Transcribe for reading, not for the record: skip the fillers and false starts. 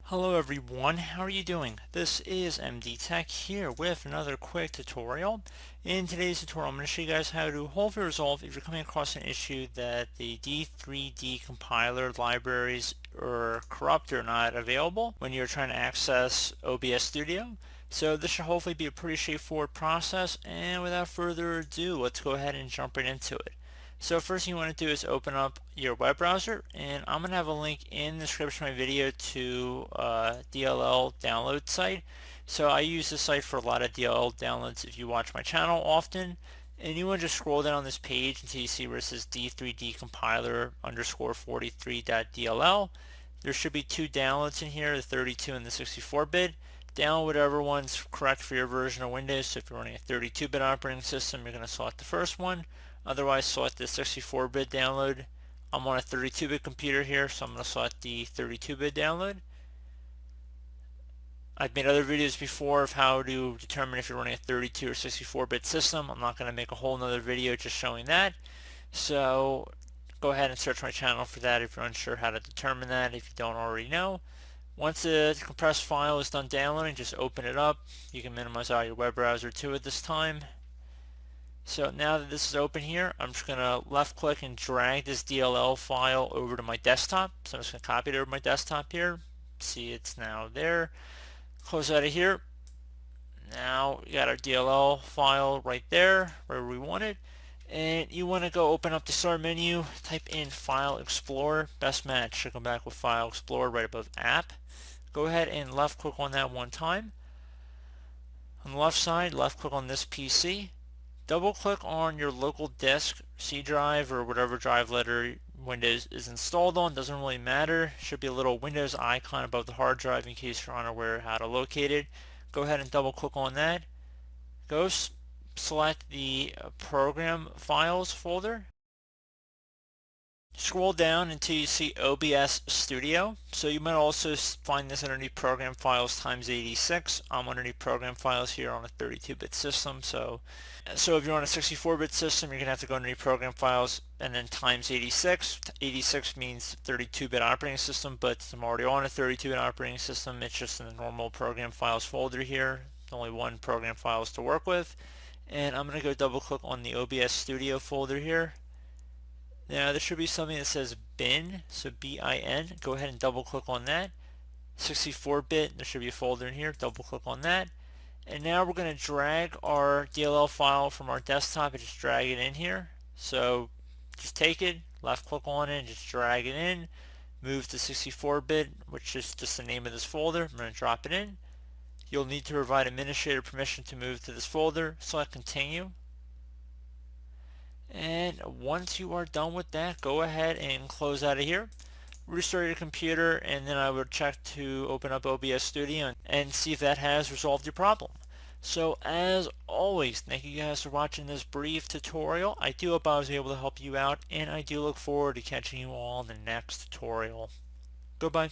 Hello everyone, how are you doing? This is MD Tech here with another quick tutorial. In today's tutorial I'm going to show you guys how to hopefully resolve if you're coming across an issue that the D3dcompiler libraries are corrupt or not available when you're trying to access OBS Studio. So this should hopefully be a pretty straightforward process, and without further ado, let's go ahead and jump right into it. So first thing you want to do is open up your web browser, and I'm going to have a link in the description of my video to DLL download site. So I use this site for a lot of DLL downloads if you watch my channel often. And you want to just scroll down this page until you see where it says D3dcompiler underscore 43.dll. There should be two downloads in here, the 32 and the 64-bit. Download whatever one's correct for your version of Windows. So if you're running a 32-bit operating system, you're going to select the first one. Otherwise, select the 64-bit download. I'm on a 32-bit computer here, so I'm going to select the 32-bit download. I've made other videos before of how to determine if you're running a 32 or 64-bit system. I'm not going to make a whole nother video just showing that. So go ahead and search my channel for that if you're unsure how to determine that, if you don't already know. Once the compressed file is done downloading, just open it up. You can minimize out your web browser too at this time. So now that this is open here, I'm just going to left click and drag this DLL file over to my desktop. So I'm just going to copy it over to my desktop here. See, it's now there. Close out of here. Now we got our DLL file right there where we want it. And you want to go open up the start menu, type in File Explorer, best match. Should come back with File Explorer right above App. Go ahead and left click on that one time. On the left side, left click on this PC. Double click on your local disk, C drive, or whatever drive letter Windows is installed on. Doesn't really matter. Should be a little Windows icon above the hard drive in case you're unaware how to locate it. Go ahead and double click on that. Go select the program files folder. Scroll down until you see OBS Studio. So you might also find this underneath Program Files times 86. I'm underneath Program Files here on a 32-bit system. So if you're on a 64-bit system, you're going to have to go underneath Program Files and then times 86. 86 means 32-bit operating system, but I'm already on a 32-bit operating system. It's just in the normal Program Files folder here. There's only one Program Files to work with. And I'm going to go double click on the OBS Studio folder here. Now there should be something that says bin, so bin. Go ahead and double click on that. 64-bit, there should be a folder in here. Double click on that. And now we're going to drag our DLL file from our desktop and just drag it in here. So just take it, left click on it, and just drag it in. Move to 64-bit, which is just the name of this folder. I'm going to drop it in. You'll need to provide administrator permission to move to this folder. Select continue. And once you are done with that, go ahead and close out of here. Restart your computer, and then I would check to open up OBS Studio and see if that has resolved your problem. So as always, thank you guys for watching this brief tutorial. I do hope I was able to help you out, and I do look forward to catching you all in the next tutorial. Goodbye.